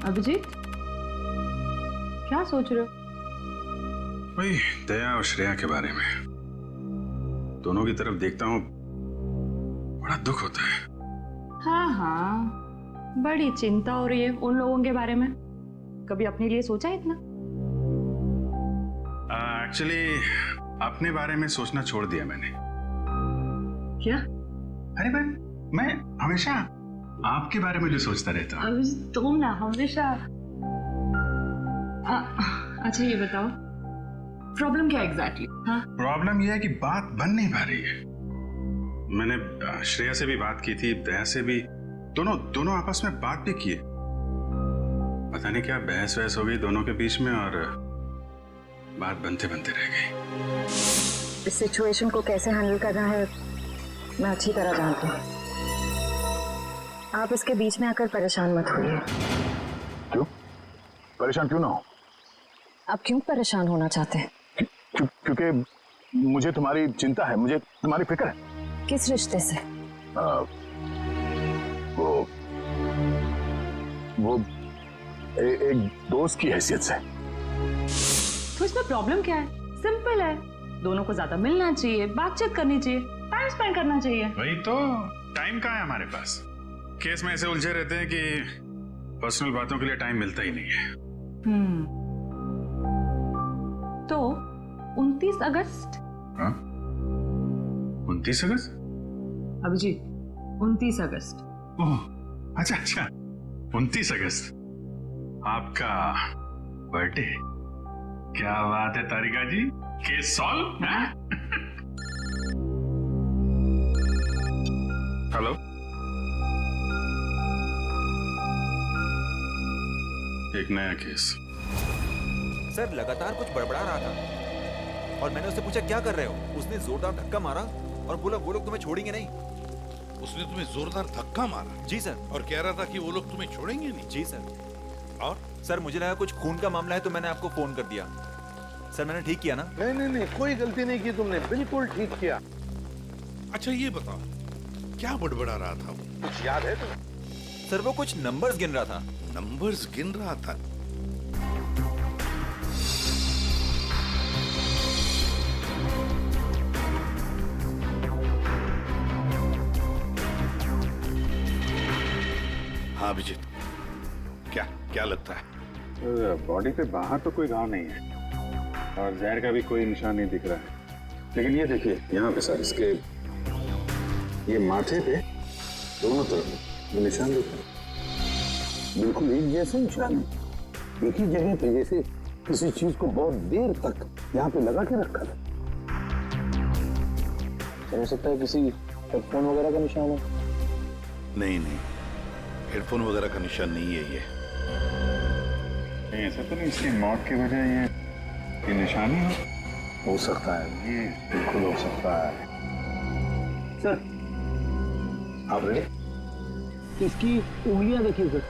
अभिजीत, क्या सोच रहे हो? वही दया और श्रेया के बारे में। दोनों की तरफ देखता हूँ, बड़ा दुख होता है। हाँ हाँ, बड़ी चिंता हो रही है उन लोगों के बारे में। कभी अपने लिए सोचा है इतना? एक्चुअली अपने बारे में सोचना छोड़ दिया मैंने। क्या? अरे मैं हमेशा आपके बारे में जो सोचता रहता हूँ। अभिजीत, तुम ना हमेशा। अच्छा ये बताओ, प्रॉब्लम क्या एग्जैक्टली? हाँ, प्रॉब्लम यह है कि बात बन नहीं पा रही है। मैंने श्रेया से भी बात की थी, दया से भी, दोनों आपस में बात भी की है। पता नहीं क्या बहस वहस हो गई दोनों के बीच में और बात बनते बनते रह गई। इस सिचुएशन को कैसे हैंडल करना है मैं अच्छी तरह जानती हूँ। आप इसके बीच में आकर परेशान मत होइए। क्यों? परेशान क्यों ना हो? आप क्यों परेशान होना चाहते हैं? क्योंकि मुझे तुम्हारी चिंता है, मुझे तुम्हारी फिक्र है। किस रिश्ते से? वो एक दोस्त की हैसियत से। तो इसमें प्रॉब्लम क्या है? सिंपल है, दोनों को ज्यादा मिलना चाहिए, बातचीत करनी चाहिए, टाइम स्पेंड करना चाहिए। वही तो, टाइम कहाँ है हमारे पास? केस में ऐसे उलझे रहते हैं कि पर्सनल बातों के लिए टाइम मिलता ही नहीं है। तो 29 अगस्त? हाँ? 29 अगस्त? अभिजीत, 29 अगस्त। ओह, अच्छा 29 अगस्त आपका बर्थडे। क्या बात है तारिका जी, केस सॉल्व है? हेलो, एक नया केस। सर लगातार कुछ बड़बड़ा रहा था और मैंने उससे पूछा क्या कर रहे हो। उसने जोरदार धक्का मारा और बोला वो लोग तुम्हें छोड़ेंगे नहीं। उसने तुम्हें जोरदार धक्का मारा? जी सर। और कह रहा था कि वो लोग तुम्हें छोड़ेंगे नहीं? जी सर। और सर मुझे लगा कुछ खून का मामला है तो मैंने आपको फोन कर दिया। सर मैंने ठीक किया ना? नहीं, कोई गलती नहीं की तुमने, बिल्कुल ठीक किया। अच्छा ये बताओ, क्या बड़बड़ा रहा था वो? कुछ याद है तुम्हें? सर वो कुछ नंबर्स गिन रहा था। नंबर्स गिन रहा था? हाँ अभिजीत, क्या लगता है? बॉडी पे बाहर तो कोई घाव नहीं है और जहर का भी कोई निशान नहीं दिख रहा है, लेकिन ये देखिए यहाँ पे सर, इसके ये माथे पे दोनों तरफ ये निशान दिख रहे हैं। बिल्कुल एक जैसे निशान है, एक ही जगह पे, जैसे किसी चीज को बहुत देर तक यहाँ पे लगा के रखा था। हो सकता है किसी हेडफोन वगैरह का निशान हो। नहीं, हेडफोन वगैरह का निशान नहीं है ये। ऐसा तो नहीं इसकी मौत की वजह ये निशान ही हो सकता है? ये बिल्कुल हो सकता है। सर आप रेडी? इसकी उंगलियां देखिए सर,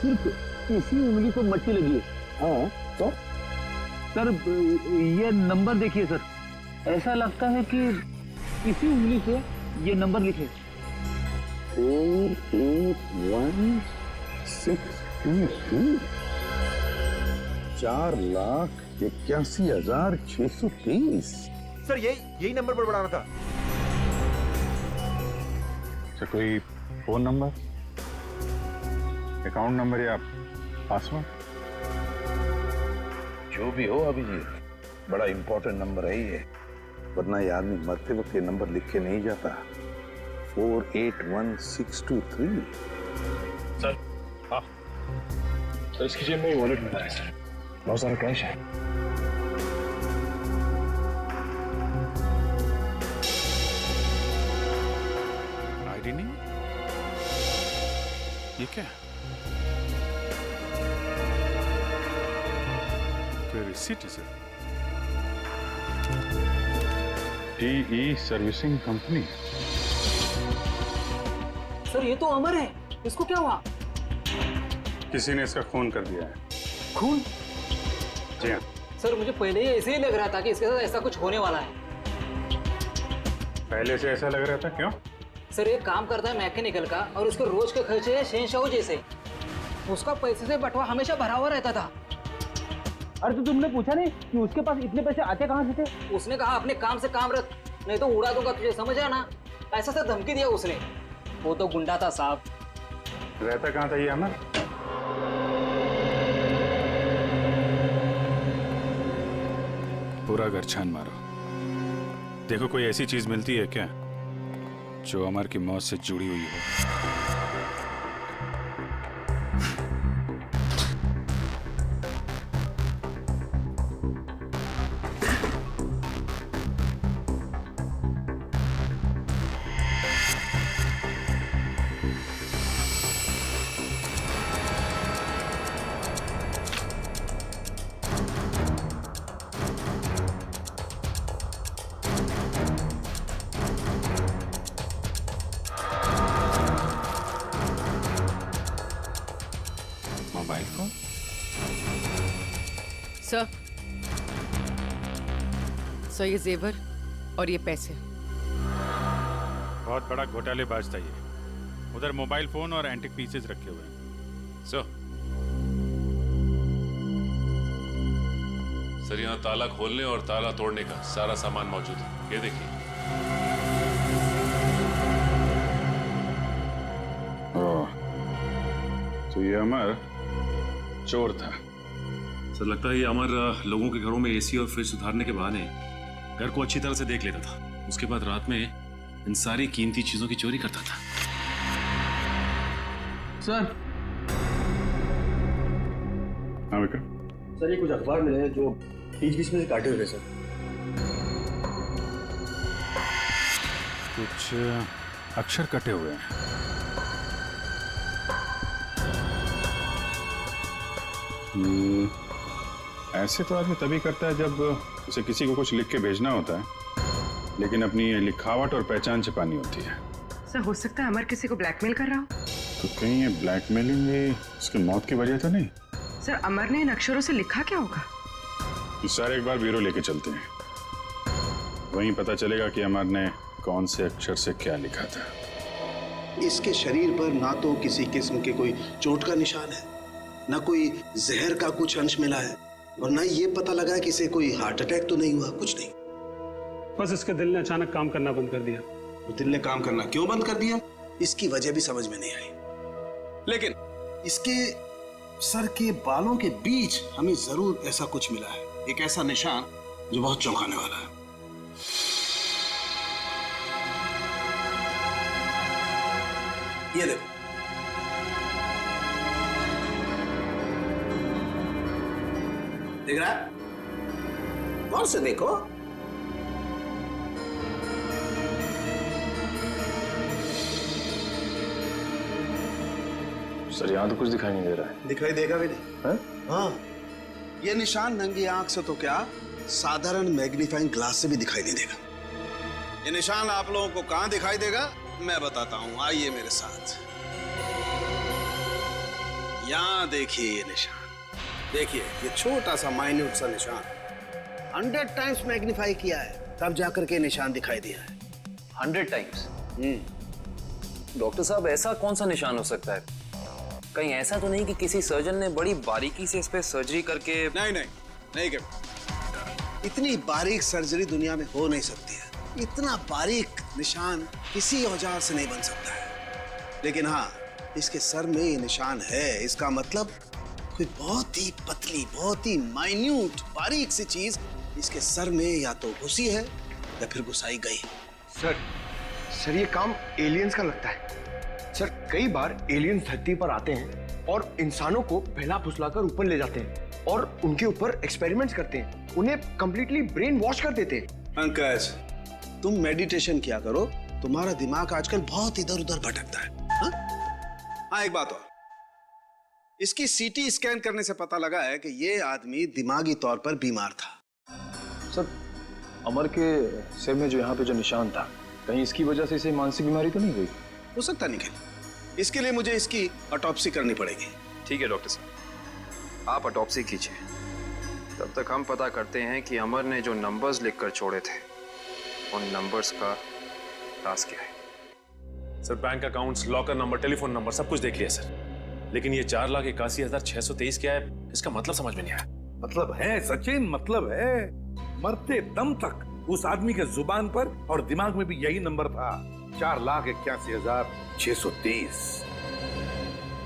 सिर्फ इसी उंगली को मट्टी लगी है। हाँ तो सर ये नंबर देखिए सर, ऐसा लगता है कि इसी उंगली से ये नंबर लिखे। 48162 4,81,630। सर यही नंबर बड़बड़ा रहा था। अच्छा, कोई फोन नंबर, अकाउंट नंबर या पासवर्ड? जो भी हो अभिजीत, बड़ा इंपॉर्टेंट नंबर है ये, वरना ये आदमी मरते वक्त ये नंबर लिख के नहीं जाता। 481,623। सर हाँ सर, इसकी जेब में वॉलेट मिला है सर, बहुत सारा कैश है। आईडी नहीं? ये क्या? कोई रिसीट है सर? टीई सर्विसिंग कंपनी। सर ये तो अमर है, इसको क्या हुआ? किसी ने इसका खून कर दिया है। खून? जी हाँ। सर मुझे पहले ही ऐसे ही लग रहा था कि इसके साथ ऐसा कुछ होने वाला है। पहले से ऐसा लग रहा था? क्यों? सर एक काम करता है मैकेनिकल का और उसके रोज के खर्चे हैं शहंशाह जैसे। उसका पैसे से बटवा हमेशा भरा हुआ रहता था। अरे तो तुमने पूछा नहीं कि उसके पास इतने पैसे आते कहाँ से थे? उसने कहा अपने काम से काम रख, नहीं तो उड़ा दूंगा तुझे, समझ रहा ना? ऐसा से धमकी दिया उसने। वो तो गुंडा था साहब। रहता कहाँ था ये अमर? पूरा घर छान मारो, देखो कोई ऐसी चीज मिलती है क्या जो अमर की मौत से जुड़ी हुई हो। Mobile phone? सर ये जेवर और ये पैसे। बहुत बड़ा घोटालेबाज था ये। उधर मोबाइल फोन और एंटिक पीसेस रखे हुए हैं। सर यहाँ ताला खोलने और ताला तोड़ने का सारा सामान मौजूद है, ये देखिए। तो ये अमर चोर था। सर लगता है ये अमर लोगों के घरों में एसी और फ्रिज सुधारने के बहाने घर को अच्छी तरह से देख लेता था। उसके बाद रात में इन सारी कीमती चीजों की चोरी करता था। सर हाँ विक्रम, सर ये कुछ अखबार मिले हैं जो बीच बीच में से काटे हुए हैं सर। कुछ अक्षर कटे हुए हैं। ऐसे तो आदमी तभी करता है जब उसे किसी को कुछ लिख के भेजना होता है, लेकिन अपनी लिखावट और पहचान छिपानी होती है। सर हो सकता है अमर किसी को ब्लैकमेल कर रहा हो। तो कहीं ये ब्लैकमेलिंग भी उसकी मौत की वजह तो नहीं? सर अमर ने इन अक्षरों से लिखा क्या होगा? इस सारे एक बार ब्यूरो लेके चलते हैं, वहीं पता चलेगा कि अमर ने कौन से अक्षर से क्या लिखा था। इसके शरीर पर ना तो किसी किस्म के कोई चोट का निशान है, ना कोई जहर का कुछ अंश मिला है, और ना ये पता लगा कि इसे कोई हार्ट अटैक तो नहीं हुआ, कुछ नहीं। बस इसके दिल ने अचानक काम करना बंद कर दिया। दिल ने काम करना क्यों बंद कर दिया, इसकी वजह भी समझ में नहीं आई, लेकिन इसके सर के बालों के बीच हमें जरूर ऐसा कुछ मिला है, एक ऐसा निशान जो बहुत चौंकाने वाला है। ये देखो, देख रहा है? गौर से देखो। सर यहाँ तो कुछ दिखाई नहीं दे रहा है। दिखाई देगा भी नहीं। हाँ, ये निशान नंगी आंख से तो क्या, साधारण मैग्नीफाइंग ग्लास से भी दिखाई नहीं देगा। ये निशान आप लोगों को कहां दिखाई देगा मैं बताता हूं, आइए मेरे साथ। यहां देखिए ये निशान, देखिए ये छोटा सा माइन्यूट सा निशान 100 टाइम्स मैग्नीफाई किया है, तब जाकर के निशान दिखाई दिया है। 100 टाइम्स? डॉक्टर साहब ऐसा कौन सा निशान हो सकता है? कहीं ऐसा तो नहीं कि किसी सर्जन ने बड़ी बारीकी से इस पे सर्जरी करके? नहीं नहीं नहीं कर, इतनी बारीक सर्जरी दुनिया में हो नहीं सकती है। इतना बारीक निशान किसी औजार से नहीं बन सकता है। लेकिन हाँ, इसके सर में ये निशान है, इसका मतलब कोई बहुत ही पतली, बहुत ही माइन्यूट बारीक सी चीज इसके सर में या तो घुसी है या फिर घुसाई गई। सर ये काम एलियंस का लगता है। सर कई बार एलियंस धरती पर आते हैं और इंसानों को बहला फुसलाकर ऊपर ले जाते हैं और उनके ऊपर एक्सपेरिमेंट्स करते हैं, उन्हें कंप्लीटली ब्रेन वॉश कर देते हैं। पंकज, तुम मेडिटेशन किया करो, तुम्हारा दिमाग आजकल बहुत इधर उधर भटकता है। हाँ एक बात और, इसकी सीटी स्कैन करने से पता लगा है कि ये आदमी दिमागी तौर पर बीमार था। सर अमर के सिर में जो यहाँ पे जो निशान था, कहीं इसकी वजह से इसे मानसिक बीमारी तो नहीं हुई? हो सकता निखिल, इसके लिए मुझे इसकी ऑटोप्सी करनी पड़ेगी। ठीक है डॉक्टर साहब, आप ऑटोप्सी कीजिए। तब तक हम पता करते हैं कि अमर ने जो नंबर्स लिखकर छोड़े थे, उन नंबर्स का राज क्या है। Sir bank accounts, locker number, telephone number सब कुछ देख लिया सर। लेकिन ये 4,81,623 क्या है, इसका मतलब समझ में नहीं आया। मतलब है सचिन, मतलब है। मरते दम तक उस आदमी के जुबान पर और दिमाग में भी यही नंबर था, 4,81,623।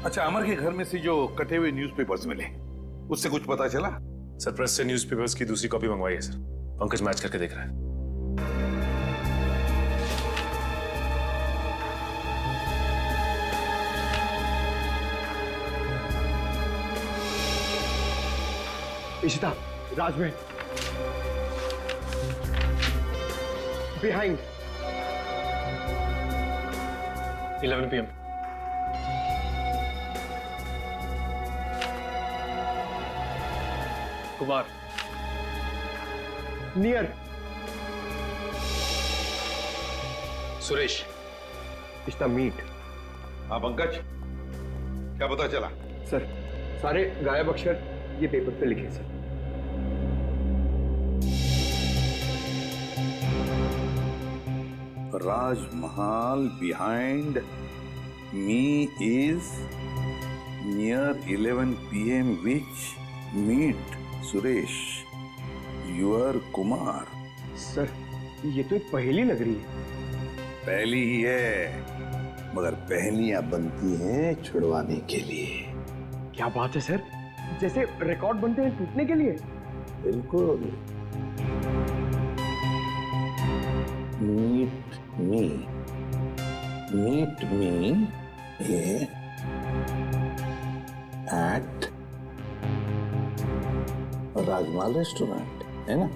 अच्छा, अमर के घर में से जो कटे हुए न्यूज़पेपर्स मिले, उससे कुछ पता चला? सर, प्रेस से न्यूज़पेपर्स की दूसरी कॉपी मंगवाई है सर। पंकज मैच करके देख रहा है। Ishita, Rajmahal behind 11 PM। Kumar near Suresh. Ishita meet. हाँ पंकज, क्या पता चला? सर, सारे गायब अक्षर ये पेपर पे लिखे sir. Rajmahal behind me is near 11 PM which meet Suresh, your Kumar। Sir, ये तो एक पहेली लग रही है। पहली ही है, मगर पहेलियां बनती हैं छुड़वाने के लिए। क्या बात है सर, जैसे रिकॉर्ड बनते हैं टूटने के लिए। बिल्कुल। meet me at Rajmahal restaurant, है ना?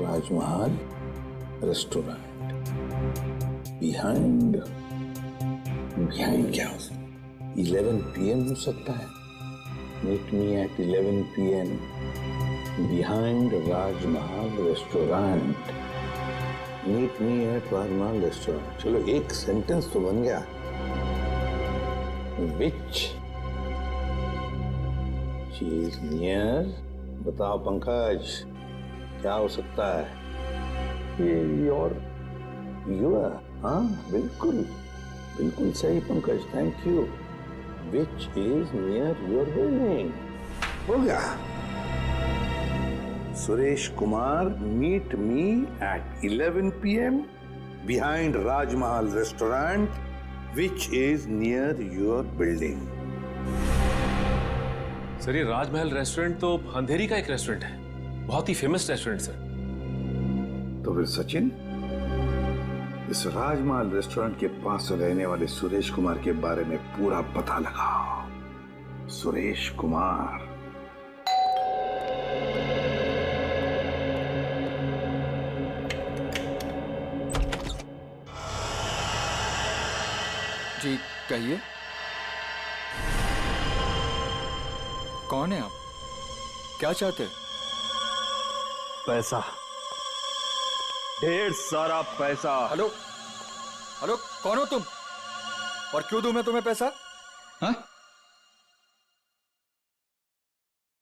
राजमहल रेस्टोरेंट बिहाइंड क्या हो सकता? 11 PM हो सकता है। Meet me at 11 PM behind Rajmahal restaurant. Meet me at Rajmahal restaurant. चलो, एक सेंटेंस तो बन गया। विच चीज नियर, बताओ पंकज, क्या हो सकता है? ये योर, हाँ बिल्कुल बिल्कुल सही Pankaj, thank you. Which is near your building. हो गया। Suresh Kumar, meet me at 11 PM behind Rajmahal restaurant which is near your building। Sir, ये राजमहल रेस्टोरेंट तो अंधेरी का एक रेस्टोरेंट है, बहुत ही फेमस रेस्टोरेंट सर। तो फिर सचिन, इस राजमहल रेस्टोरेंट के पास रहने वाले सुरेश कुमार के बारे में पूरा पता लगाओ। सुरेश कुमार। जी कहिए, कौन है आप? क्या चाहते हैं? पैसा, ढेर सारा पैसा। हेलो हेलो, कौन हो तुम और क्यों दूं मैं तुम्हें पैसा? हाँ?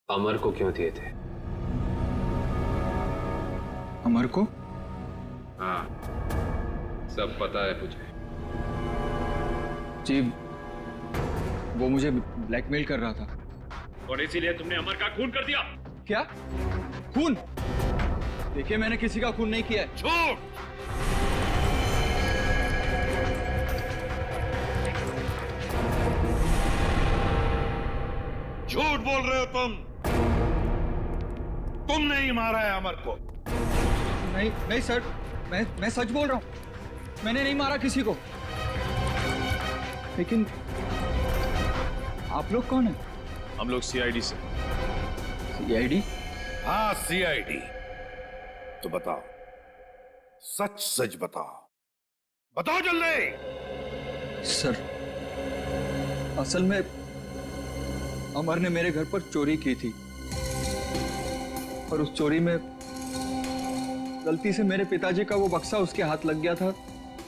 अमर को क्यों दिए थे? अमर को? हाँ, सब पता है मुझे। जी, वो मुझे ब्लैकमेल कर रहा था और इसीलिए तुमने अमर का खून कर दिया। क्या खून? देखिए, मैंने किसी का खून नहीं किया है। झूठ! झूठ बोल रहे हो तुम। तुमने ही मारा है अमर को। नहीं नहीं सर, मैं सच बोल रहा हूं, मैंने नहीं मारा किसी को। लेकिन आप लोग कौन हैं? हम लोग CID से। CID? हाँ, CID। तो बताओ, सच सच बताओ, बताओ जल्दी। सर, असल में अमर ने मेरे घर पर चोरी की थी और उस चोरी में गलती से मेरे पिताजी का वो बक्सा उसके हाथ लग गया था,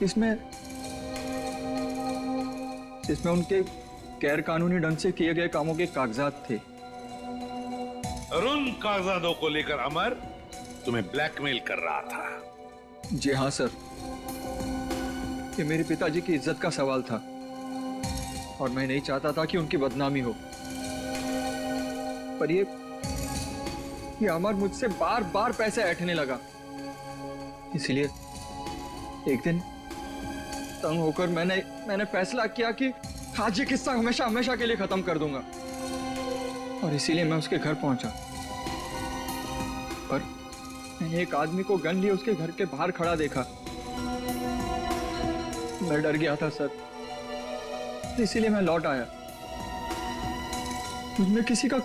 इसमें उनके गैर कानूनी ढंग से किए गए कामों के कागजात थे। और उन कागजातों को लेकर अमर तुम्हें ब्लैकमेल कर रहा था। जी हाँ सर, ये मेरे पिताजी की इज्जत का सवाल था। और मैं नहीं चाहता था कि उनकी बदनामी हो। पर ये अमर मुझसे बार बार पैसे ऐंठने लगा। इसलिए एक दिन तंग होकर मैंने फैसला किया कि आज ये किस्सा हमेशा हमेशा के लिए खत्म कर दूंगा। और इसीलिए मैं उसके घर पहुंचा। पर मैंने एक आदमी को गन लिए उसके घर के बाहर खड़ा देखा। मैं डर गया था सर, इसीलिए मैं लौट आया। मुझमें किसी का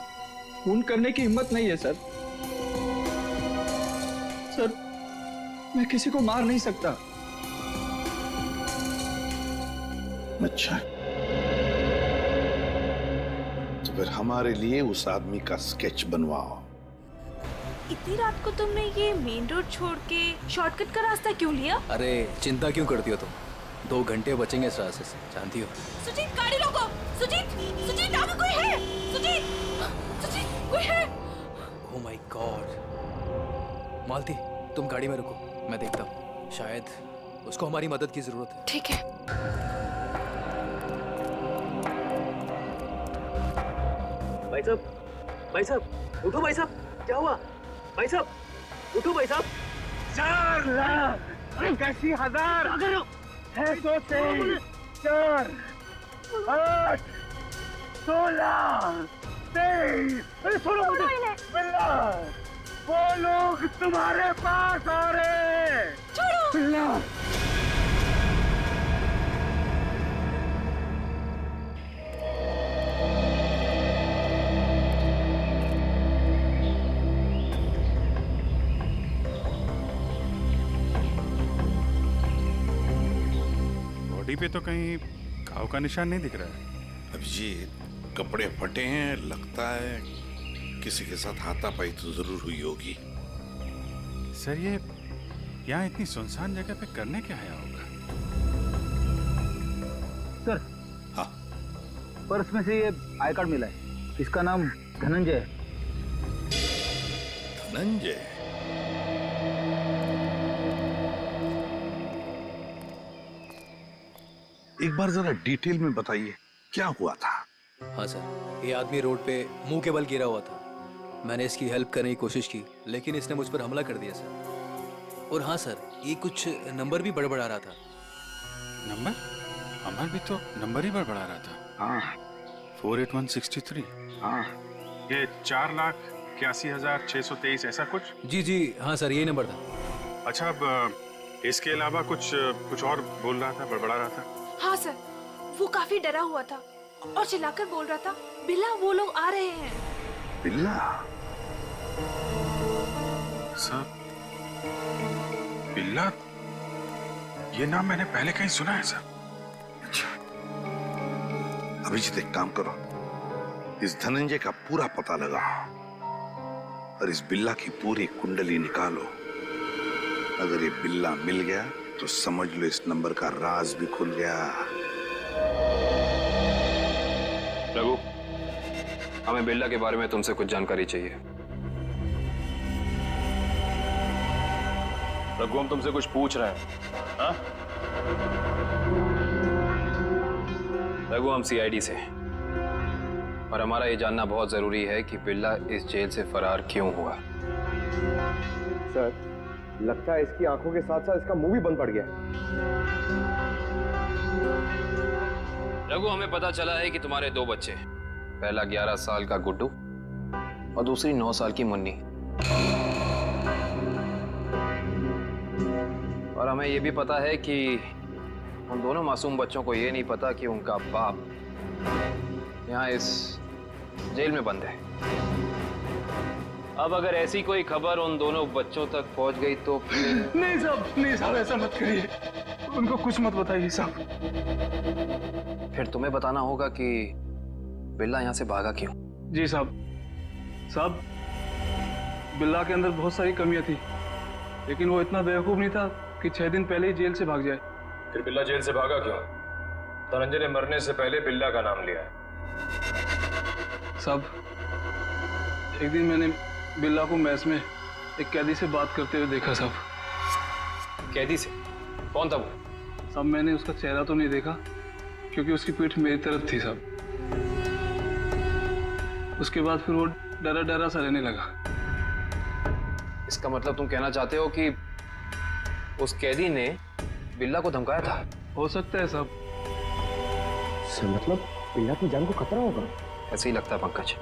खून करने की हिम्मत नहीं है सर। सर, मैं किसी को मार नहीं सकता। अच्छा, तो फिर हमारे लिए उस आदमी का स्केच बनवाओ। इतनी रात को तुमने ये मेन रोड छोड़ के शॉर्टकट का रास्ता क्यों लिया? अरे चिंता क्यों करती हो तुम? 2 घंटे बचेंगे इस रास्ते से, जानती हो। सुजीत, गाड़ी रोको। सुजीत, सुजीत, आगे कोई है? सुजीत, सुजीत, कोई है? Oh my God. मालती, तुम गाड़ी में रुको, मैं देखता हूँ। शायद उसको हमारी मदद की जरूरत है। ठीक है। भाई साहब, उठो भाई साहब, क्या हुआ? भाई साहब, उठो भाई साहब। 4 लाख 81,000 है, 4 4 8 16 23। अरे सुनो मुझे, बिल्ला, वो लोग तुम्हारे पास आ रहे। छोड़ो बिल्ला। बॉडी पे तो कहीं घाव का निशान नहीं दिख रहा है। अभिजीत, कपड़े फटे हैं, लगता है किसी के साथ हाथापाई तो जरूर हुई होगी। सर, ये यहाँ इतनी सुनसान जगह पे करने क्या आया होगा? सर, हाँ, पर्स में से ये आई कार्ड मिला है। इसका नाम धनंजय है। धनंजय? एक बार जरा डिटेल में बताइए, क्या हुआ था? हाँ सर, ये आदमी रोड पे मुंह के बल गिरा हुआ था। मैंने इसकी हेल्प करने की कोशिश की, लेकिन इसने मुझ पर हमला कर दिया सर। और हाँ सर, ये कुछ नंबर भी बड़बड़ा रहा था। नंबर? अमर भी तो नंबर ही बड़बड़ा रहा था। हाँ, 48163। हाँ, ये 4,81,623 ऐसा कुछ? जी, हाँ सर, यही नंबर था। अच्छा, अब इसके अलावा कुछ और बोल रहा था, बड़बड़ा रहा था? हाँ सर, वो काफी डरा हुआ था और चिल्लाकर बोल रहा था, बिल्ला, वो लोग आ रहे हैं। बिल्ला? सर, बिल्ला, ये नाम मैंने पहले कहीं सुना है सर। अच्छा, अभिजीत, एक काम करो, इस धनंजय का पूरा पता लगाओ और इस बिल्ला की पूरी कुंडली निकालो। अगर ये बिल्ला मिल गया तो समझ लो इस नंबर का राज भी खुल गया। रघु, हमें बिल्ला के बारे में तुमसे कुछ जानकारी चाहिए। रघु, हम तुमसे कुछ पूछ रहे हैं। हाँ? रघु, हम सीआईडी से, और हमारा ये जानना बहुत जरूरी है कि बिल्ला इस जेल से फरार क्यों हुआ। सर, लगता है इसकी आंखों के साथ साथ इसका मुंह भी बंद पड़ गया। रघु, हमें पता चला है कि तुम्हारे 2 बच्चे, पहला 11 साल का गुड्डू और दूसरी 9 साल की मुन्नी। और हमें यह भी पता है कि उन दोनों मासूम बच्चों को यह नहीं पता कि उनका बाप यहाँ इस जेल में बंद है। अब अगर ऐसी कोई खबर उन दोनों बच्चों तक पहुंच गई तो नहीं साहब, ऐसा मत करिए। उनको कुछ मत बताइए साहब। फिर तुम्हें बताना होगा कि बिल्ला यहाँ से भागा क्यों। जी साहब, बिल्ला के अंदर बहुत सारी कमियां थी, लेकिन वो इतना बेवकूफ नहीं था कि 6 दिन पहले ही जेल से भाग जाए। फिर बिल्ला जेल से भागा क्यों? धनंजय ने मरने से पहले बिल्ला का नाम लिया है। साहब, एक दिन मैंने बिल्ला को मैस में एक कैदी से बात करते हुए देखा साहब। कैदी से? कौन था वो? साहब, मैंने उसका चेहरा तो नहीं देखा, क्योंकि उसकी पीठ मेरी तरफ थी साहब। उसके बाद फिर वो डरा डरा सा रहने लगा। इसका मतलब तुम कहना चाहते हो कि उस कैदी ने बिल्ला को धमकाया था? हो सकता है साहब। सर मतलब बिल्ला की जान को खतरा होगा? ऐसे ही लगता है पंकज,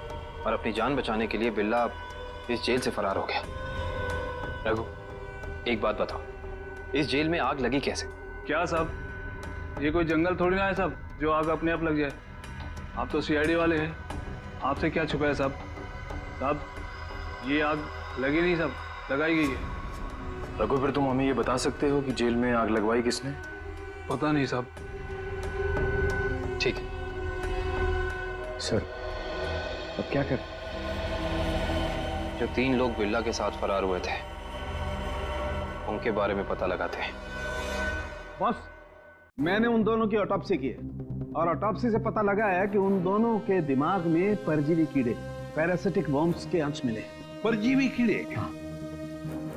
और अपनी जान बचाने के लिए बिल्ला इस जेल से फरार हो गया। रघु, एक बात बताओ, इस जेल में आग लगी कैसे? क्या साहब, ये कोई जंगल थोड़ी ना है साहब जो आग अपने आप लग जाए। आप तो सीआईडी वाले हैं, आपसे क्या छुपा है साहब? साहब ये आग लगी नहीं साहब, लगाई गई है। रघु, फिर तुम हमें ये बता सकते हो कि जेल में आग लगवाई किसने? पता नहीं साहब। ठीक है सर, अब क्या कर? जो 3 लोग बिल्ला के साथ फरार हुए थे उनके बारे में पता लगाते हैं। बॉस, मैंने उन दोनों की ऑटोप्सी की है और ऑटोप्सी से पता लगा है कि उन दोनों के दिमाग में परजीवी कीड़े, पैरासिटिक वर्म्स के अंश मिले। परजीवी कीड़े? हाँ,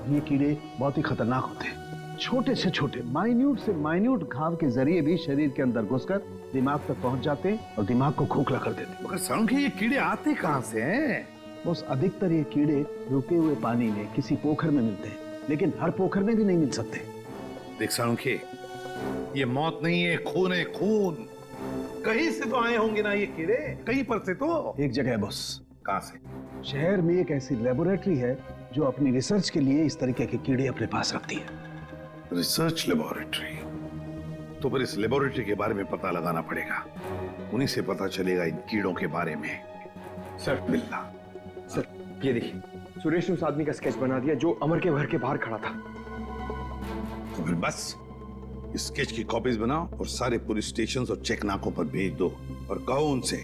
ये कीड़े बहुत ही खतरनाक होते हैं। छोटे से छोटे, माइन्यूट से माइन्यूट घाव के जरिए भी शरीर के अंदर घुसकर दिमाग तक पहुंच जाते हैं और दिमाग को खोखला कर देते हैं। मगर सालुंखे, ये कीड़े आते कहां से हैं? बस अधिकतर ये कीड़े रुके हुए पानी में किसी पोखर में मिलते हैं, लेकिन हर पोखर में भी नहीं मिल सकते। देख सालुंखे, ये मौत नहीं है, खून है, खून। कहीं से तो आए होंगे ना ये कीड़े, कहीं पर से तो। एक जगह है बॉस। कहां से? शहर में एक ऐसी लेबोरेटरी है जो अपनी रिसर्च के लिए इस तरीके के कीड़े अपने पास रखती है। Research laboratory? तो फिर इस लेबोरेटरी के बारे में पता लगाना पड़ेगा। उन्हीं से पता चलेगा इन कीड़ों के बारे में। सर बिल्ला। सर ये देखिए, सुरेश ने उस आदमी का स्केच बना दिया जो अमर के घर के बाहर खड़ा था। तो फिर बस इस स्केच की कॉपीज बनाओ और सारे पुलिस स्टेशन और चेक नाकों पर भेज दो और कहो उनसे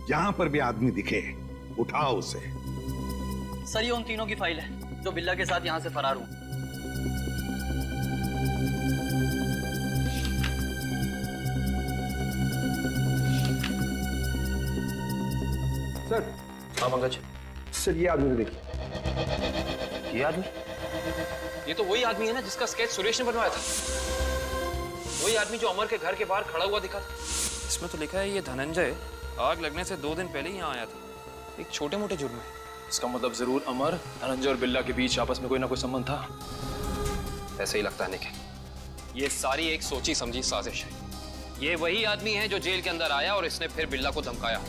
जहां पर भी आदमी दिखे उठाओ उसे। सर ये उन तीनों की फाइल है जो बिल्ला के साथ यहाँ से फरार हुए। सर। हाँ पंकज। सर ये आदमी देखिए। ये आदमी? ये तो वही आदमी है ना जिसका स्केच सुरेश ने बनवाया था। वही आदमी जो अमर के घर के बाहर खड़ा हुआ दिखा था। इसमें तो लिखा है ये धनंजय आग लगने से 2 दिन पहले ही यहाँ आया था, एक छोटे मोटे जुर्म में। इसका मतलब जरूर अमर, धनंजय और बिल्ला के बीच आपस में कोई ना कोई संबंध था। ऐसे ही लगता है निखिल, ये सारी एक सोची समझी साजिश है। ये वही आदमी है जो जेल के अंदर आया और इसने फिर बिल्ला को धमकाया,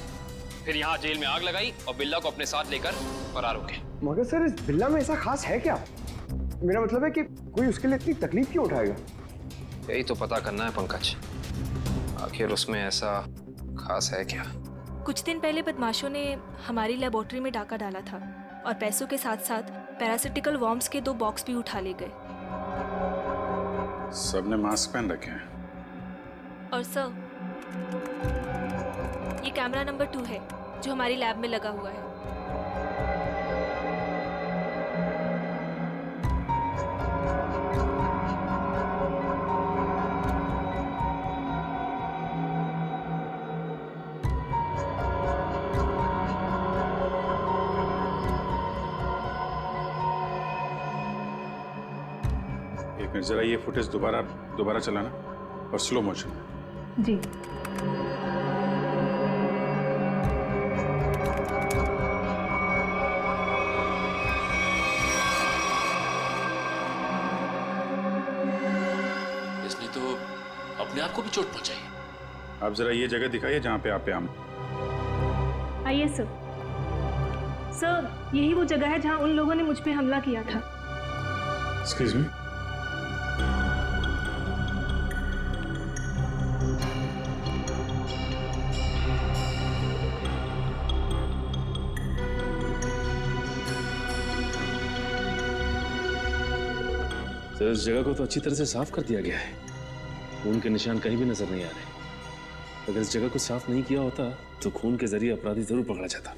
फिर यहाँ जेल में आग लगाई और बिल्ला को अपने साथ लेकर फरार हो गए। मगर सर इस बिल्ला में ऐसा खास है क्या? मेरा मतलब है कि कोई उसके लिए इतनी तकलीफ क्यों उठाएगा? यही तो पता करना है पंकज, आखिर उसमें ऐसा खास है क्या? कुछ दिन पहले बदमाशों ने हमारी लेबोरेटरी में डाका डाला था और पैसों के साथ साथ पैरासिटिकल वर्म्स के 2 बॉक्स भी उठा ले गए। सबने मास्क पहन रखे हैं। और सर ये कैमरा नंबर 2 है जो हमारी लैब में लगा हुआ है। एक मिनट, जरा ये फुटेज दोबारा चलाना और स्लो मोशन। जी। इसने तो अपने आप को भी चोट पहुंचाई। आप जरा ये जगह दिखाइए जहां पे आप आम। आइए सर। सर यही वो जगह है जहां उन लोगों ने मुझ पे हमला किया था। Excuse me. तो इस जगह को तो अच्छी तरह से साफ कर दिया गया है, खून के निशान कहीं भी नजर नहीं आ रहे। अगर इस जगह को साफ नहीं किया होता तो खून के जरिए अपराधी जरूर पकड़ा जाता।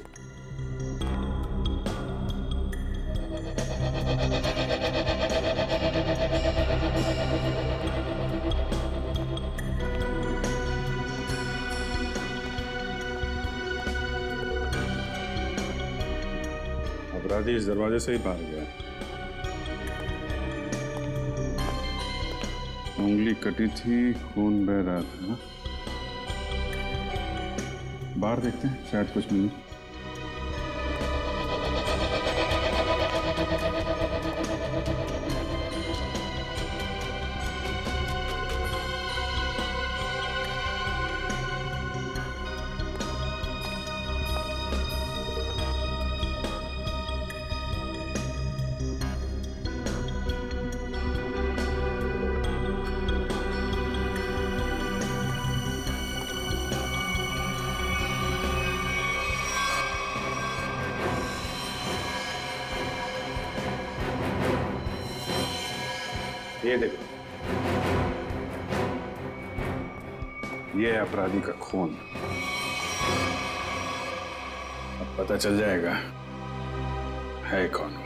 अपराधी इस दरवाजे से ही बाहर गया। उंगली कटी थी, खून बह रहा था। बाहर देखते हैं, शायद कुछ मिले। ये देखो, ये है अपराधी का खून। अब पता चल जाएगा है कौन वो।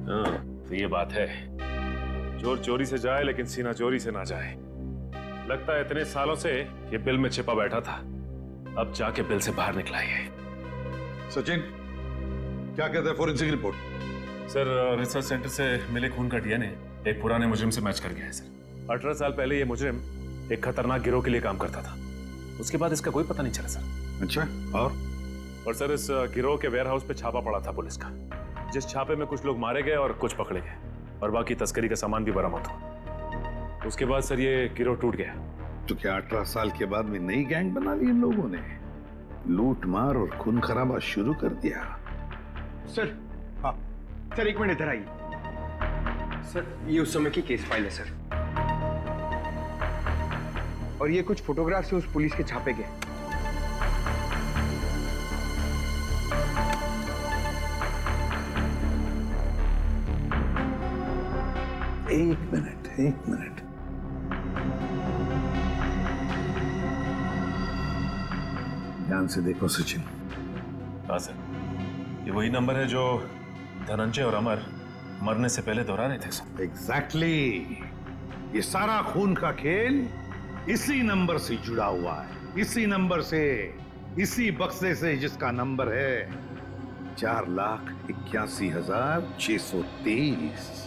हाँ, तो ये बात है, चोर चोरी से जाए लेकिन सीना चोरी से ना जाए। लगता है इतने सालों से ये बिल में छिपा बैठा था, अब जाके बिल से बाहर निकला है। सचिन, क्या कहते हैं forensic report? Sir, research centre से मिले खून का डीएनए एक पुराने मुजरिम से मैच कर गया है सर। 18 साल पहले ये मुजरिम एक खतरनाक गिरोह के लिए काम करता था। उसके बाद इसका कोई पता नहीं चला सर। अच्छा, और सर इस गिरोह के वेयर हाउस पे छापा पड़ा था पुलिस का, जिस छापे में कुछ लोग मारे गए और कुछ पकड़े गए और बाकी तस्करी का सामान भी बरामद हुआ। उसके बाद सर ये गिरोह टूट गया। तो क्या 18 साल के बाद में नई गैंग बना ली इन लोगों ने? लूट मार और खून खराबा शुरू कर दिया। सर, हाँ सर, एक मिनट इधर आइए। सर, ये उस समय की केस फाइल है सर, और ये कुछ फोटोग्राफ से उस पुलिस के छापे गए। एक मिनट। ध्यान से देखो सचिन। हाँ सर, ये वही नंबर है जो धनंजय और अमर मरने से पहले दोहरा रहे थे सर। एग्जैक्टली। ये सारा खून का खेल इसी नंबर से जुड़ा हुआ है, इसी नंबर से, इसी बक्से से जिसका नंबर है 4,81,630।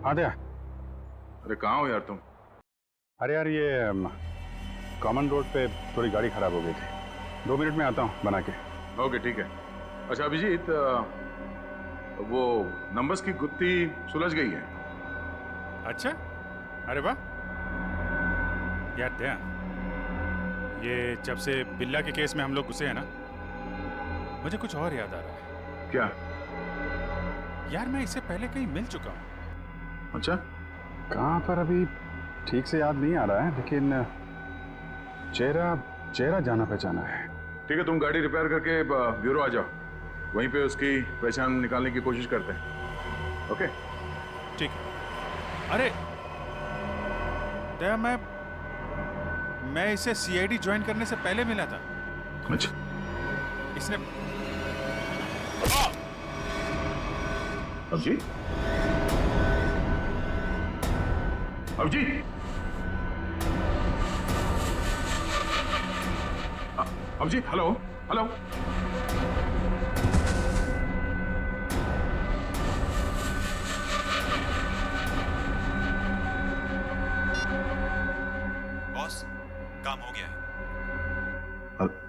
आद्या, अरे कहाँ हो यार तुम? अरे यार, ये कॉमन रोड पे थोड़ी गाड़ी खराब हो गई थी। 2 मिनट में आता हूँ बना के। ओके, ठीक है। अच्छा अभिजीत, वो नंबर्स की गुत्थी सुलझ गई है। अच्छा, अरे वाह यार दया, ये जब से बिल्ला के केस में हम लोग घुसे हैं ना, मुझे कुछ और याद आ रहा है। क्या? यार मैं इससे पहले कहीं मिल चुका हूँ। अच्छा, कहाँ पर अभी ठीक से याद नहीं आ रहा है, लेकिन चेहरा जाना पहचाना है। ठीक है, तुम गाड़ी रिपेयर करके ब्यूरो आ जाओ, वहीं पे उसकी पहचान निकालने की कोशिश करते हैं। ओके, ठीक है। अरे दया, मैं इसे सीआईडी ज्वाइन करने से पहले मिला था। अच्छा, इसने Abhijeet, Abhijeet, Abhijeet, hello hello. Boss, काम हो गया है।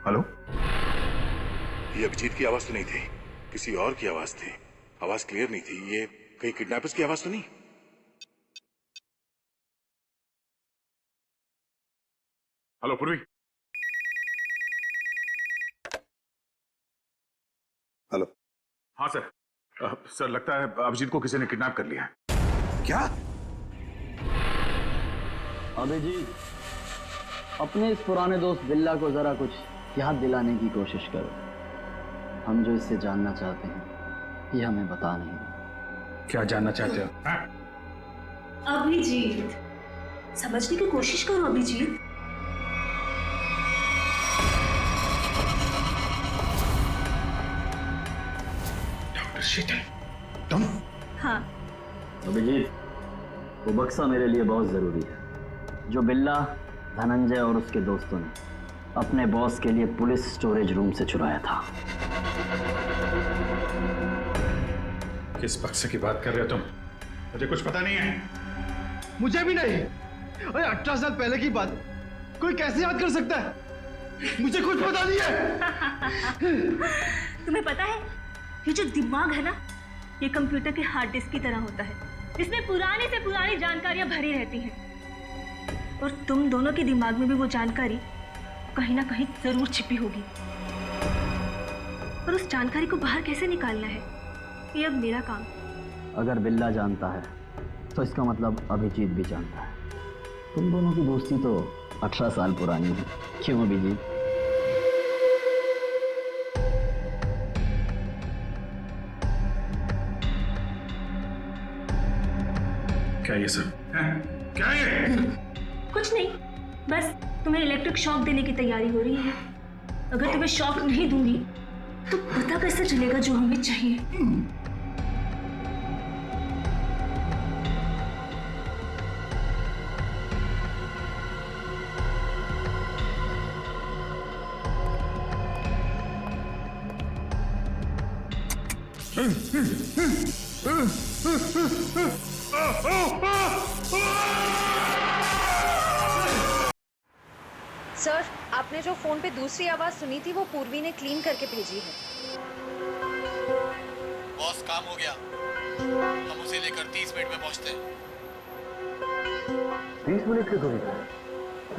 हेलो, ये अभिजीत की आवाज तो नहीं थी, किसी और की आवाज थी। आवाज क्लियर नहीं थी। ये कहीं किडनैपर्स की आवाज तो नहीं? हेलो पूर्वी। हेलो। हाँ सर, सर लगता है अभिजीत को किसी ने किडनैप कर लिया है। क्या? अभिजीत, अपने इस पुराने दोस्त बिल्ला को जरा कुछ याद दिलाने की कोशिश करो। हम जो इससे जानना चाहते हैं ये हमें बता नहीं। क्या जानना चाहते हो? अभिजीत, समझने की कोशिश करो अभिजीत। डॉक्टर शीतल, तुम? हाँ। अभिजीत, वो बक्सा मेरे लिए बहुत जरूरी है जो बिल्ला, धनंजय और उसके दोस्तों ने अपने बॉस के लिए पुलिस स्टोरेज रूम से चुराया था। किस बक्से की बात कर रहे हो तुम? मुझे कुछ पता नहीं है। मुझे भी नहीं। अरे 18 साल पहले की बात कोई कैसे याद कर सकता है? मुझे कुछ पता नहीं है। तुम्हें पता है, ये जो दिमाग है ना, ये कंप्यूटर के हार्ड डिस्क की तरह होता है। इसमें पुरानी से पुरानी जानकारियां भरी रहती हैं और तुम दोनों के दिमाग में भी वो जानकारी कहीं ना कहीं जरूर छिपी होगी। और उस जानकारी को बाहर कैसे निकालना है, ये अब मेरा काम। अगर बिल्ला जानता है तो इसका मतलब अभिजीत भी जानता है। तुम दोनों की दोस्ती तो 18 साल पुरानी है, क्यों अभिजीत? क्या ये सब? क्या ये? कुछ नहीं, बस तुम्हें इलेक्ट्रिक शॉक देने की तैयारी हो रही है। अगर तुम्हें शॉक नहीं दूंगी तो पता कैसे चलेगा जो हमें चाहिए। सर, आपने जो फोन पे दूसरी आवाज सुनी थी वो पूर्वी ने क्लीन करके भेजी है। बॉस, काम हो गया। हम उसे लेकर 30 मिनट में पहुंचते हैं। 30 मिनट की दूरी पे?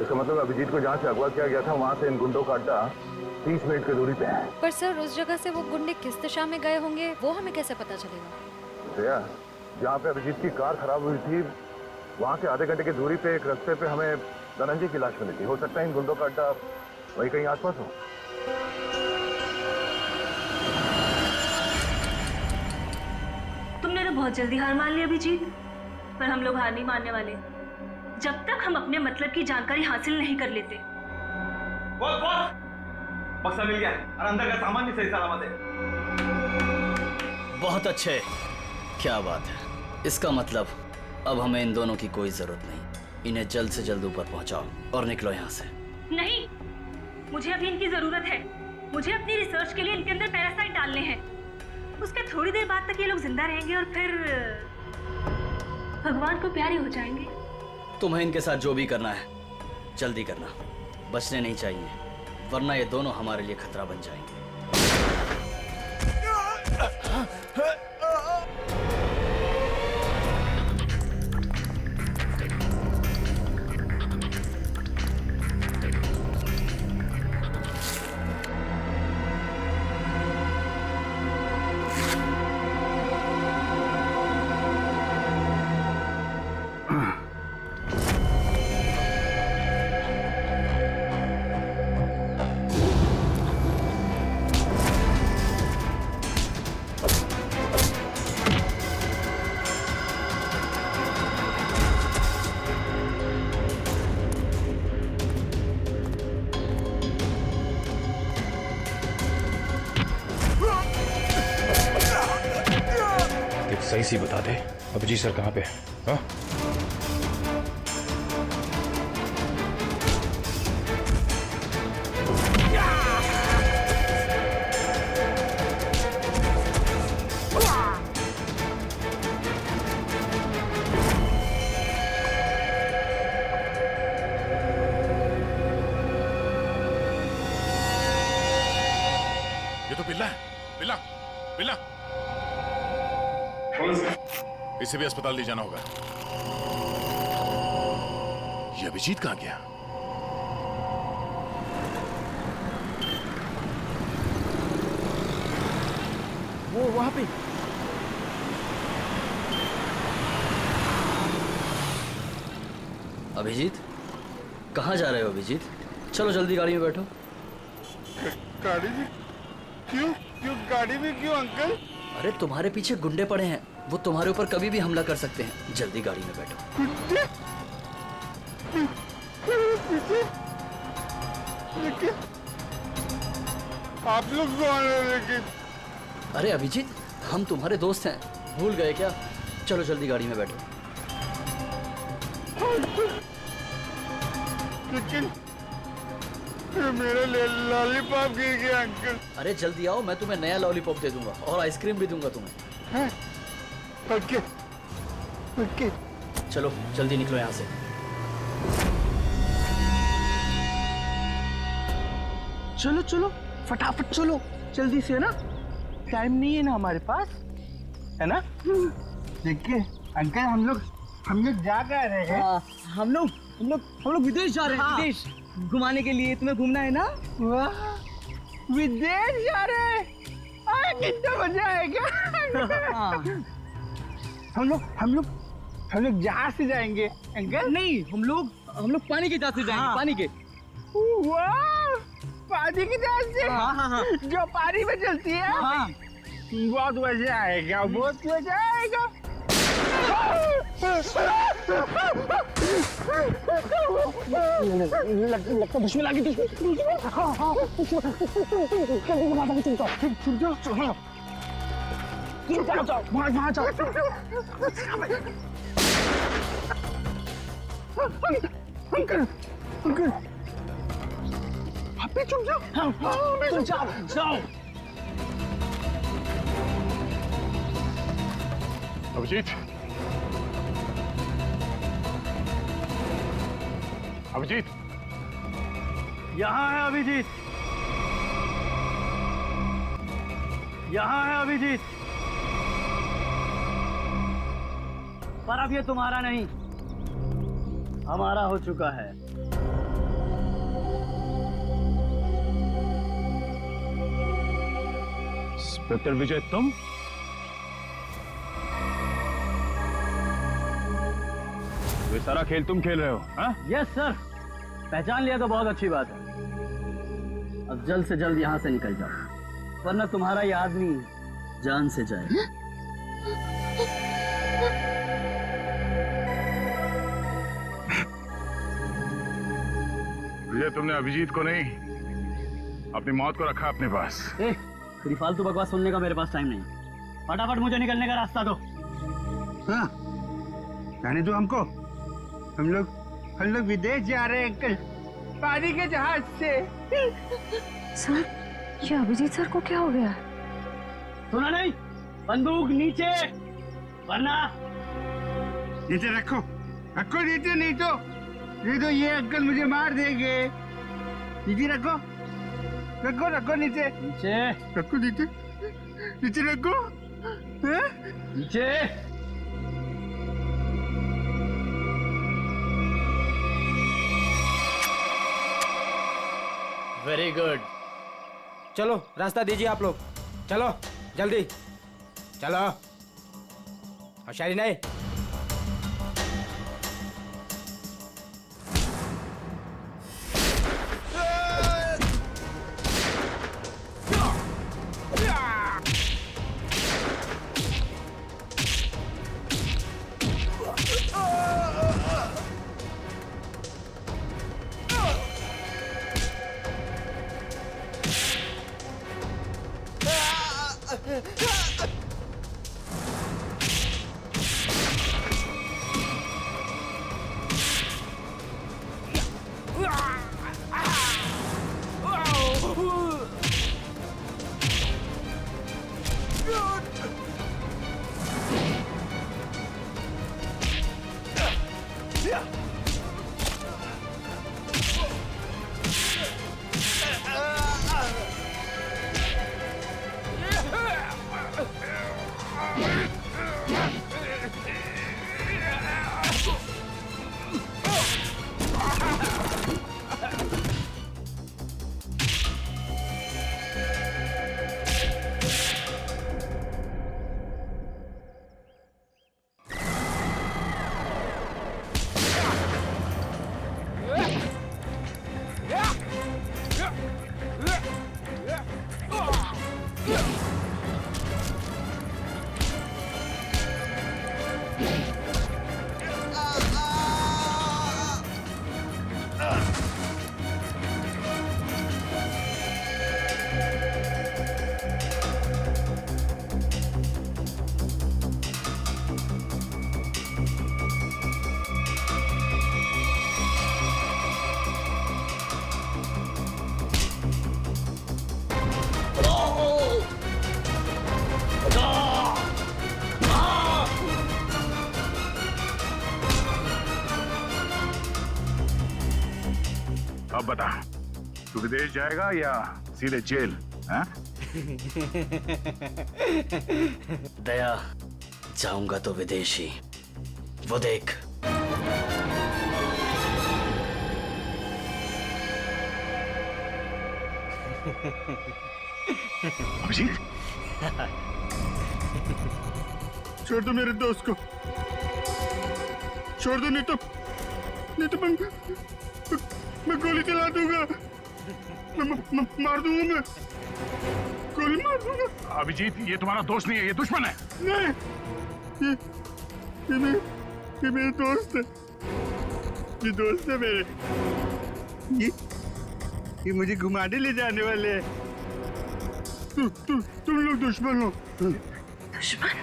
इसका मतलब अभिजीत को जहाँ से अगवा किया गया था वहाँ से इन गुंडों का अड्डा 30 मिनट की दूरी पे है। पर सर, उस जगह से वो गुंडे किस दिशा में गए होंगे वो हमें कैसे पता चलेगा? श्रेया, जहाँ पे अभिजीत की कार खराब हुई थी वहाँ से आधे घंटे की दूरी पे एक रास्ते पे हमें धनंजय की लाश मिली थी। हो सकता है इन गुंडों का अड्डा वही कहीं आसपास हो। तुमने तो बहुत जल्दी हार मान ली अभिजीत, पर हम लोग हार नहीं मानने वाले जब तक हम अपने मतलब की जानकारी हासिल नहीं कर लेते। बॉस, बक्सा मिल गया और अंदर का सामान भी सही सलामत है। बहुत अच्छे, क्या बात है। इसका मतलब अब हमें इन दोनों की कोई जरूरत नहीं। इन्हें जल्द से जल्द ऊपर पहुंचाओ और निकलो यहाँ से। नहीं, मुझे अभी इनकी जरूरत है। मुझे अपनी रिसर्च के लिए इनके अंदर पैरासाइट डालने हैं। उसके थोड़ी देर बाद तक ये लोग जिंदा रहेंगे और फिर भगवान को प्यारे हो जाएंगे। तुम्हें इनके साथ जो भी करना है जल्दी करना, बचने नहीं चाहिए, वरना ये दोनों हमारे लिए खतरा बन जाएंगे। सही सी बता दे, अभिजीत सर कहाँ पे है? हाँ? ये तो बिल्ला है। बिल्ला, बिल्ला। इसे भी अस्पताल ले जाना होगा। ये अभिजीत कहाँ गया? वो वहां पे। अभिजीत, कहाँ जा रहे हो अभिजीत? चलो जल्दी गाड़ी में बैठो। गाड़ी में क्यों? गाड़ी में क्यों अंकल? अरे तुम्हारे पीछे गुंडे पड़े हैं, वो तुम्हारे ऊपर कभी भी हमला कर सकते हैं। जल्दी गाड़ी में बैठो। आप लोग कौन हो लेकिन? अरे अभिजीत, हम तुम्हारे दोस्त हैं, भूल गए क्या? चलो जल्दी गाड़ी में बैठो। लेकिन मेरा लॉलीपॉप गिर गया अंकल। अरे जल्दी आओ, मैं तुम्हें नया लॉलीपॉप दे दूंगा और आइसक्रीम भी दूंगा तुम्हें। Okay okay. चलो जल्दी निकलो यहाँ से। चलो चलो फटाफट चलो, जल्दी से, ना टाइम नहीं है ना हमारे पास, है ना? देखिए अंकल, हम लोग जा कर रहे हैं। हम लोग विदेश जा रहे हैं। विदेश घुमाने के लिए। तुम्हें घूमना है ना? वाह, विदेश जा रहे हैं, कितना मजा आएगा। हम लोग जहाज से जाएंगे अंकल। नहीं, हम लोग पानी के जहाज से जाएंगे। पानी के। वाह, पानी की जहाज से? हाँ। जो पानी में चलती है। हाँ। बहुत मजा आएगा, बहुत मजा आएगा। लगता दुश्मन आ गई। जाओ वहाँ जाओ। अंकल आप भी चुप जाओ। जाओ। अभिजीत, अभिजीत, यहाँ है अभिजीत, यहाँ है अभिजीत। पर अब ये तुम्हारा नहीं, हमारा हो चुका है। इंस्पेक्टर विजय, तुम? ये सारा खेल तुम खेल रहे हो? हाँ? यस सर, पहचान लिया तो बहुत अच्छी बात है। अब जल्द से जल्द यहाँ से निकल जाओ, वरना तुम्हारा ये आदमी जान से जाएगा। विजय, तुमने अभिजीत को नहीं, अपनी मौत को रखा अपने पास। तेरी फालतू बकवास सुनने का मेरे पास टाइम नहीं। फटाफट मुझे निकलने का रास्ता दो। हाँ, जाने दो हमको। हम लोग विदेश जा रहे हैं अंकल, पानी के जहाज से। सर, ये अभिजीत सर को क्या हो गया? सुना नहीं? बंदूक नीचे, वरना नीचे रखो नीचे, नहीं तो ये अंकल मुझे मार देंगे। नीचे रखो नीचे रखो, नीचे रखो। नीचे। Very good. चलो रास्ता दीजिए आप लोग। चलो जल्दी चलो। होशियारी नहीं। अब बता, तू विदेश जाएगा या सीधे जेल? हाँ? दया, जाऊंगा तो विदेशी, वो देख। अभिजीत, छोड़ दो मेरे दोस्त को, छोड़ दो, नहीं तो मैं गोली चला दूंगा, मार दूंगा, मैं गोली मार दूंगा। अभिजीत, ये तुम्हारा दोस्त नहीं है, ये दुश्मन है। नहीं, ये मेरे दोस्त है, ये दोस्त है मेरे। ये मुझे घुमाने ले जाने वाले हैं। तुम लोग दुश्मन हो। दुश्मन?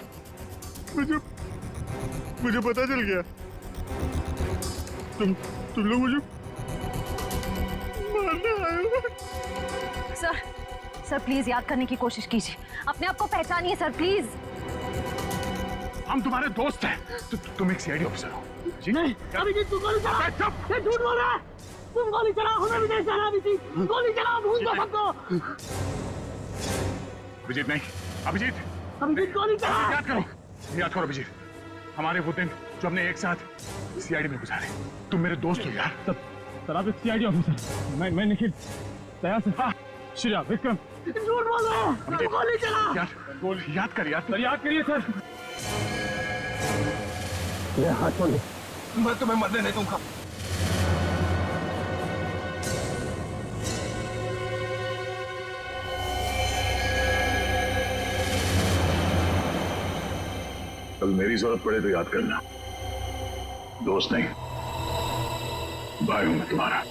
मुझे पता चल गया। तुम लोग मुझे मारने आए हो। सर प्लीज याद करने की कोशिश कीजिए, अपने आप को पहचानिए सर, प्लीज। हम तुम्हारे दोस्त हैं। तुम एक सीआईडी ऑफिसर हो। नहीं, अभिजीत तू गोली चला। ये झूठ बोल रहा है। तुम गोली चलाओ, हमें विदेश जाना भी थी। गोली चलाओ, भूल दो सबको। अभिजीत नहीं, अभिजीत गोली चला। याद करो अभिजीत, हमारे वो दिन जो हमने एक साथ सीआईडी में गुजारे। तुम मेरे दोस्त हो यार। सर आप एक सीआईडी ऑफिसर, मैं निखिल, दया से, श्रेया, विक्रम। झूठ बोल रहे हैं। गोली चला। याद कर यार। सर याद करिए सर। मेरा हाथ छोड़ दे। मैं तुम्हें मरने नहीं दूंगा। कल मेरी जरूरत पड़े तो याद करना। दोस्त नहीं, भाई हूं मैं तुम्हारा।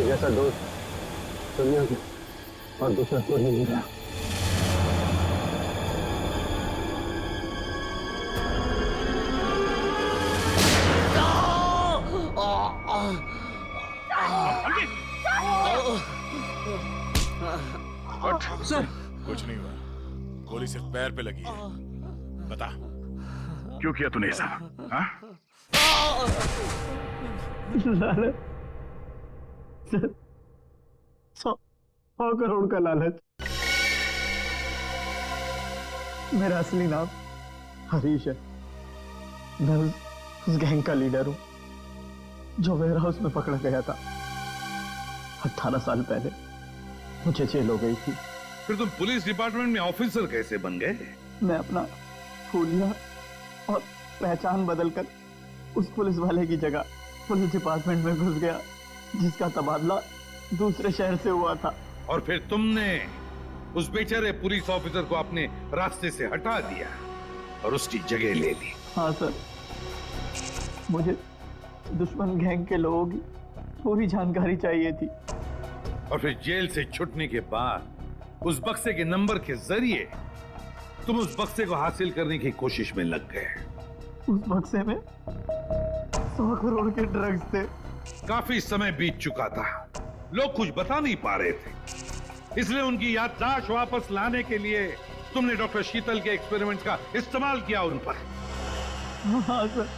जैसा दोस्त दुनिया में और दूसरा कोई नहीं रहा। सर कुछ नहीं हुआ, गोली सिर्फ पैर पे लगी है। बता क्यों किया तूने ऐसा? हाँ? लालच सर, 100 करोड़ का लालच। मेरा असली नाम हरीश है। मैं उस गैंग का लीडर हूं जो वेयर हाउस में पकड़ा गया था। 18 साल पहले मुझे जेल हो गई थी। फिर तुम पुलिस डिपार्टमेंट में ऑफिसर कैसे बन गए? मैं अपना फूलिया और पहचान बदलकर उस पुलिस वाले की जगह पुलिस डिपार्टमेंट में घुस गया, जिसका तबादला दूसरे शहर से हुआ था। और फिर तुमने उस बेचारे पुलिस ऑफिसर को अपने रास्ते से हटा दिया और उसकी जगह ले ली। हाँ सर, मुझे दुश्मन गैंग के लोगों की पूरी जानकारी चाहिए थी। और फिर जेल से छूटने के बाद उस बक्से के नंबर के जरिए तुम उस बक्से को हासिल करने की कोशिश में लग गए। उस बक्से में 100 करोड़ के ड्रग्स थे। काफी समय बीत चुका था, लोग कुछ बता नहीं पा रहे थे, इसलिए उनकी याददाश्त वापस लाने के लिए तुमने डॉक्टर शीतल के एक्सपेरिमेंट का इस्तेमाल किया उन पर। हाँ सर,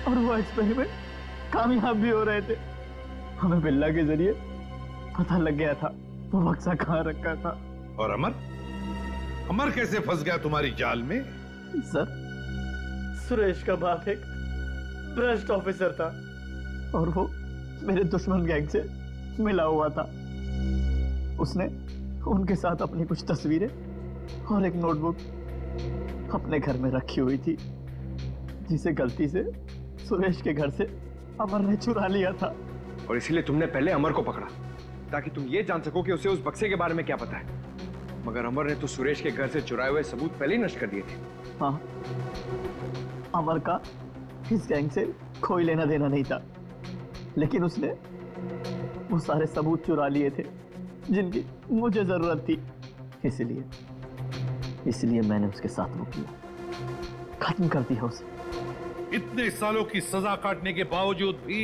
और वो एक्सपेरिमेंट कामयाब भी हो रहे थे। हमें बिल्ला के जरिए पता लग गया था वो बक्सा कहाँ रखा था। और अमर कैसे फंस गया तुम्हारी जाल में? सर, सुरेश का बाप एक भ्रष्ट ऑफिसर था और वो मेरे दुश्मन गैंग से मिला हुआ था। उसने उनके साथ अपनी कुछ तस्वीरें और एक नोटबुक अपने घर में रखी हुई थी, जिसे गलती से सुरेश के घर से अमर ने चुरा लिया था। और इसीलिए तुमने पहले अमर को पकड़ा, ताकि तुम ये जान सको कि उसे उस बक्से के बारे में क्या पता है। मगर अमर ने तो सुरेश के घर से चुराए हुए सबूत पहले ही नष्ट कर दिए थे। हाँ, अमर का इस गैंग से कोई लेना देना नहीं था, लेकिन उसने वो सारे सबूत चुरा लिए थे जिनकी मुझे जरूरत थी। इसलिए मैंने उसके साथ वो किया, खत्म कर दिया उसे। इतने सालों की सजा काटने के बावजूद भी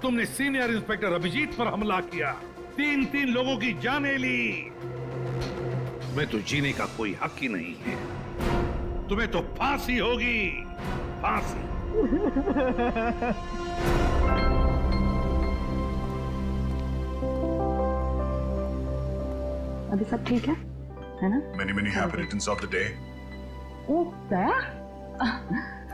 तुमने सीनियर इंस्पेक्टर अभिजीत पर हमला किया, 3 लोगों की जानें ली। तुम्हें तो जीने का कोई हक ही नहीं है, तुम्हें तो फांसी होगी, फांसी। अभी सब ठीक है ना? Many happy returns of the day. Oh, Daya?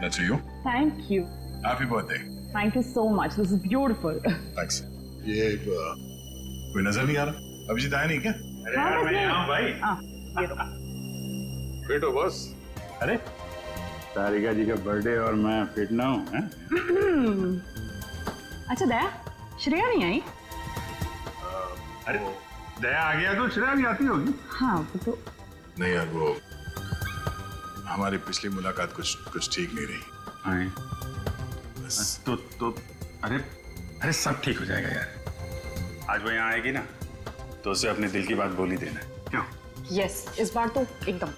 That's for you. Thank you. Happy birthday. Thank you so much. This is beautiful. Thanks. ये कोई नजर नहीं आ रहा? अभिजीत आया नहीं क्या? अरे यार, मैं यहाँ हूँ भाई। ये लो। फिट हो बॉस? अरे तारिका जी का बर्थडे और मैं फिट ना हूँ? अच्छा दया, श्रेया नहीं आई? अरे दया आ गया तो श्रेया भी आती होगी। हाँ वो तो नहीं यार, वो हमारी पिछली मुलाकात कुछ ठीक नहीं रही। हाँ तो अरे सब ठीक हो जाएगा यार। आज वो यहाँ आएगी ना तो उसे अपने दिल की बात बोल ही देना। क्यों? यस, इस बार तो एकदम।